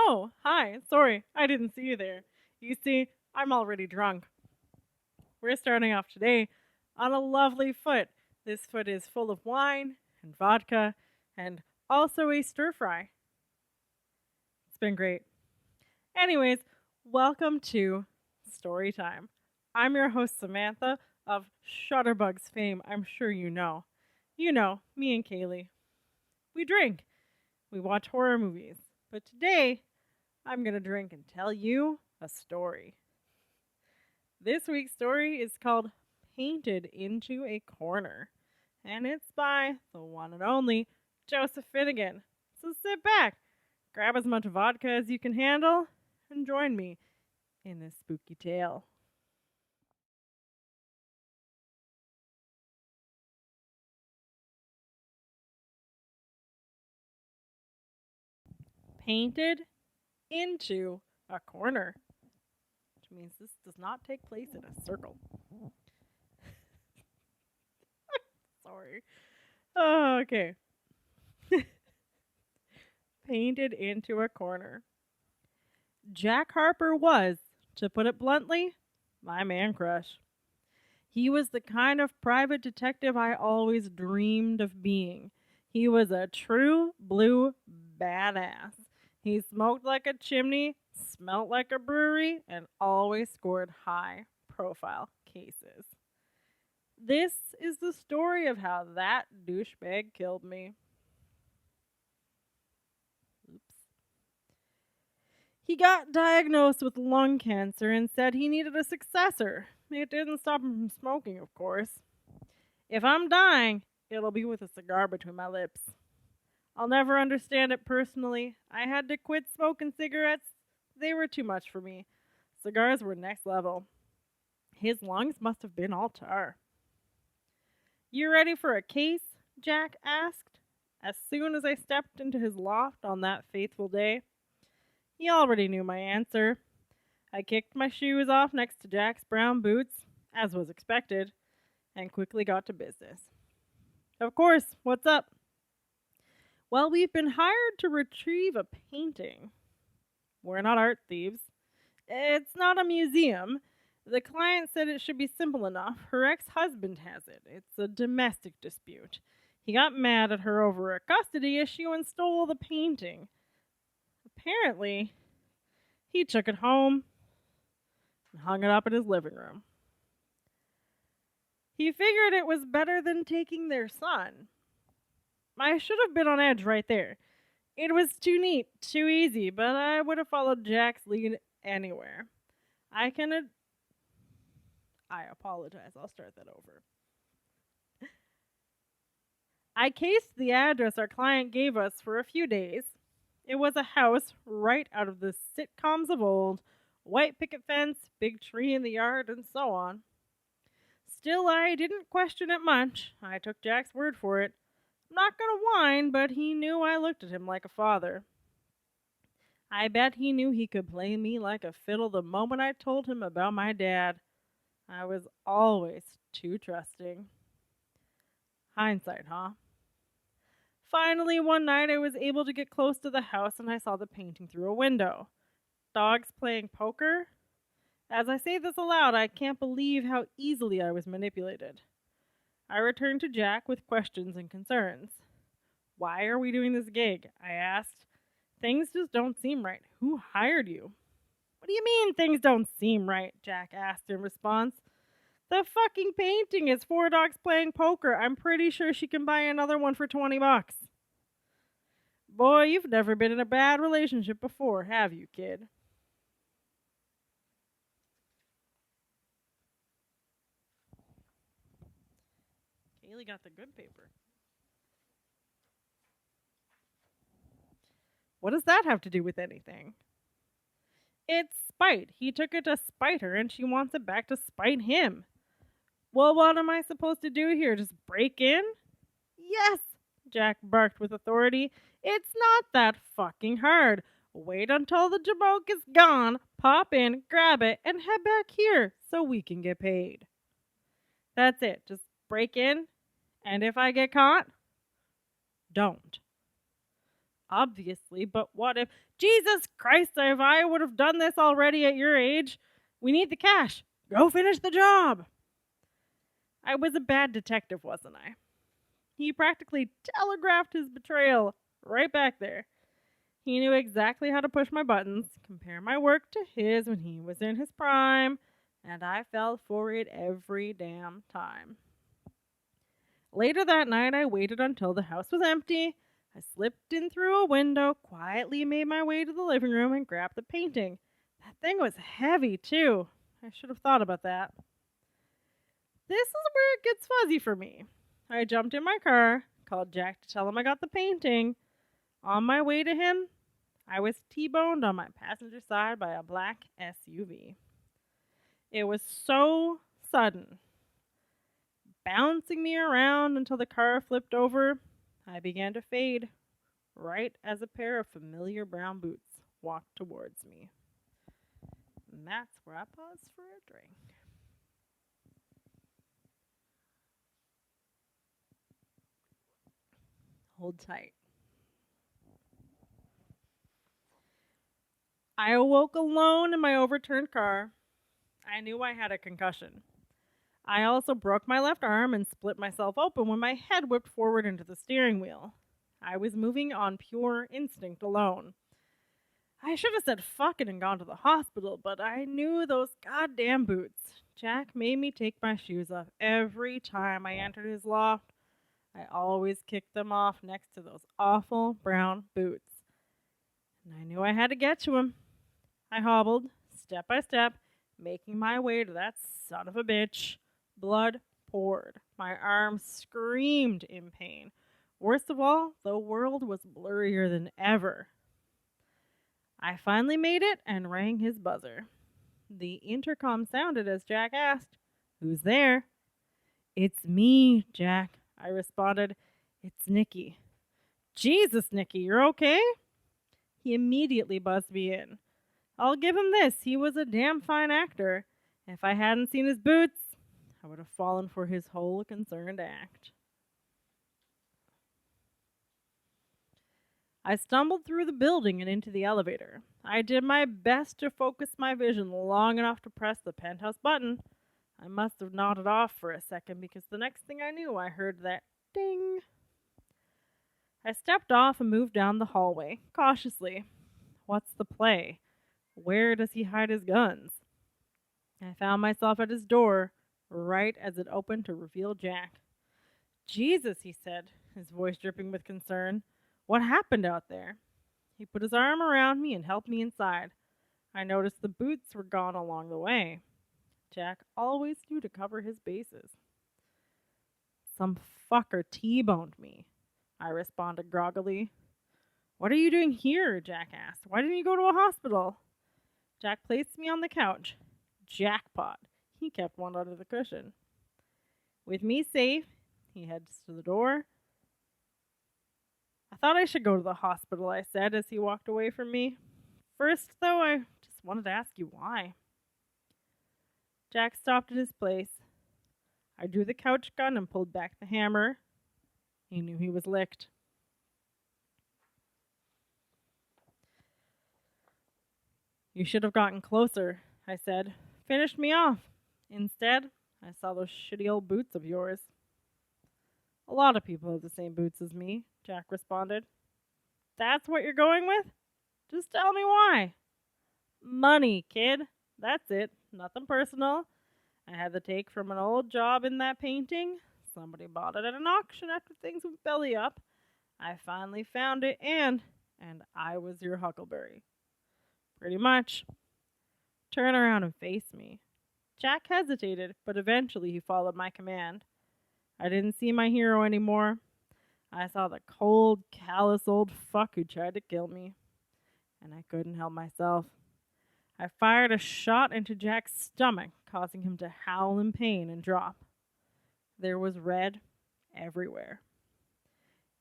Oh, hi. Sorry, I didn't see you there. You see, I'm already drunk. We're starting off today on a lovely foot. This foot is full of wine and vodka and also a stir fry. It's been great. Anyways, welcome to Story Time. I'm your host, Samantha of Shudder Bugs fame. I'm sure you know. You know, me and Kaylee. We drink, we watch horror movies. But today, I'm going to drink and tell you a story. This week's story is called Painted into a Corner, and it's by the one and only Joseph Finnegan. So sit back, grab as much vodka as you can handle, and join me in this spooky tale. Painted into a corner, which means this does not take place in a circle. Sorry. Oh, okay. Painted into a corner. Jack Harper was, to put it bluntly, my man crush. He was the kind of private detective I always dreamed of being. He was a true blue badass. He smoked like a chimney, smelt like a brewery, and always scored high profile cases. This is the story of how that douchebag killed me. Oops. He got diagnosed with lung cancer and said he needed a successor. It didn't stop him from smoking, of course. If I'm dying, it'll be with a cigar between my lips. I'll never understand it personally. I had to quit smoking cigarettes. They were too much for me. Cigars were next level. His lungs must have been all tar. You ready for a case? Jack asked, as soon as I stepped into his loft on that fateful day. He already knew my answer. I kicked my shoes off next to Jack's brown boots, as was expected, and quickly got to business. Of course, what's up? Well, we've been hired to retrieve a painting. We're not art thieves. It's not a museum. The client said it should be simple enough. Her ex-husband has it. It's a domestic dispute. He got mad at her over a custody issue and stole the painting. Apparently, he took it home and hung it up in his living room. He figured it was better than taking their son. I should have been on edge right there. It was too neat, too easy, but I would have followed Jack's lead anywhere. I apologize. I'll start that over. I cased the address our client gave us for a few days. It was a house right out of the sitcoms of old. White picket fence, big tree in the yard, and so on. Still, I didn't question it much. I took Jack's word for it. I'm not gonna whine, but he knew I looked at him like a father. I bet he knew he could play me like a fiddle the moment I told him about my dad. I was always too trusting. Hindsight, huh? Finally, one night I was able to get close to the house and I saw the painting through a window. Dogs playing poker? As I say this aloud, I can't believe how easily I was manipulated. I returned to Jack with questions and concerns. Why are we doing this gig? I asked. Things just don't seem right. Who hired you? What do you mean things don't seem right? Jack asked in response. The fucking painting is 4 dogs playing poker. I'm pretty sure she can buy another one for $20. Boy, you've never been in a bad relationship before, have you, kid? Kaylee got the good paper. What does that have to do with anything? It's spite. He took it to spite her, and she wants it back to spite him. Well, what am I supposed to do here? Just break in? Yes, Jack barked with authority. It's not that fucking hard. Wait until the jamoke is gone, pop in, grab it, and head back here so we can get paid. That's it. Just break in, and if I get caught, don't. obviously, but what if? Jesus Christ, if I would have done this already at your age, we need the cash. Go finish the job. I was a bad detective, wasn't I? He practically telegraphed his betrayal right back there. He knew exactly how to push my buttons, compare my work to his when he was in his prime, and I fell for it every damn time. Later that night, I waited until the house was empty. I slipped in through a window, quietly made my way to the living room, and grabbed the painting. That thing was heavy, too. I should have thought about that. This is where it gets fuzzy for me. I jumped in my car, called Jack to tell him I got the painting. On my way to him, I was T-boned on my passenger side by a black SUV. It was so sudden. Bouncing me around until the car flipped over, I began to fade, right as a pair of familiar brown boots walked towards me. And that's where I paused for a drink. Hold tight. I awoke alone in my overturned car. I knew I had a concussion. I also broke my left arm and split myself open when my head whipped forward into the steering wheel. I was moving on pure instinct alone. I should have said fuck it and gone to the hospital, but I knew those goddamn boots. Jack made me take my shoes off every time I entered his loft. I always kicked them off next to those awful brown boots. And I knew I had to get to him. I hobbled, step by step, making my way to that son of a bitch. Blood poured. My arm screamed in pain. Worst of all, the world was blurrier than ever. I finally made it and rang his buzzer. The intercom sounded as Jack asked, "Who's there?" "It's me, Jack," I responded. "It's Nicky." "Jesus, Nicky, you're okay?" He immediately buzzed me in. I'll give him this, he was a damn fine actor. If I hadn't seen his boots, I would have fallen for his whole concerned act. I stumbled through the building and into the elevator. I did my best to focus my vision long enough to press the penthouse button. I must have nodded off for a second because the next thing I knew, I heard that ding. I stepped off and moved down the hallway, cautiously. What's the play? Where does he hide his guns? I found myself at his door, right as it opened to reveal Jack. "Jesus," he said, his voice dripping with concern. "What happened out there?" He put his arm around me and helped me inside. I noticed the boots were gone along the way. Jack always knew to cover his bases. "Some fucker T-boned me," I responded groggily. "What are you doing here?" Jack asked. "Why didn't you go to a hospital?" Jack placed me on the couch. Jackpot. He kept one under the cushion. With me safe, he heads to the door. "I thought I should go to the hospital," I said as he walked away from me. "First, though, I just wanted to ask you why." Jack stopped at his place. I drew the couch gun and pulled back the hammer. He knew he was licked. "You should have gotten closer," I said. "Finished me off. Instead, I saw those shitty old boots of yours." "A lot of people have the same boots as me," Jack responded. "That's what you're going with? Just tell me why." "Money, kid. That's it. Nothing personal. I had the take from an old job in that painting. Somebody bought it at an auction after things went belly up. I finally found it and I was your huckleberry." "Pretty much." "Turn around and face me." Jack hesitated, but eventually he followed my command. I didn't see my hero anymore. I saw the cold, callous old fuck who tried to kill me. And I couldn't help myself. I fired a shot into Jack's stomach, causing him to howl in pain and drop. There was red everywhere.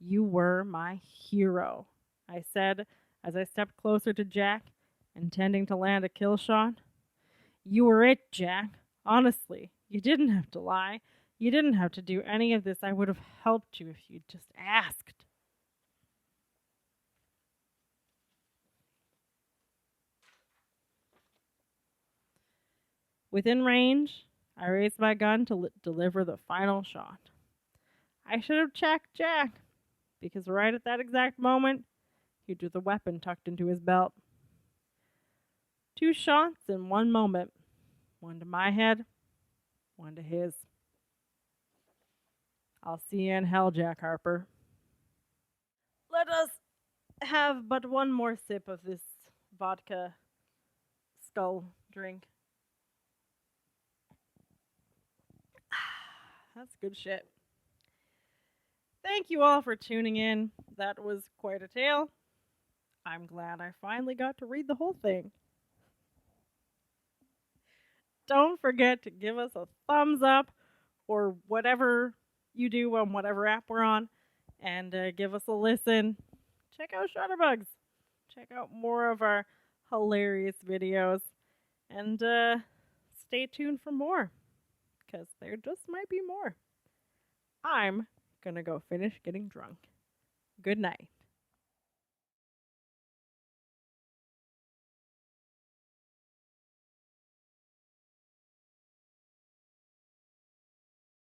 "You were my hero," I said as I stepped closer to Jack, intending to land a kill shot. "You were it, Jack. Honestly, you didn't have to lie. You didn't have to do any of this. I would have helped you if you'd just asked." Within range, I raised my gun to deliver the final shot. I should have checked Jack, because right at that exact moment, he drew the weapon tucked into his belt. 2 shots in one moment. One to my head, one to his. I'll see you in hell, Jack Harper. Let us have but one more sip of this vodka skull drink. That's good shit. Thank you all for tuning in. That was quite a tale. I'm glad I finally got to read the whole thing. Don't forget to give us a thumbs up or whatever you do on whatever app we're on, and give us a listen. Check out Shudder Bugs. Check out more of our hilarious videos, and stay tuned for more, because there just might be more. I'm gonna go finish getting drunk. Good night.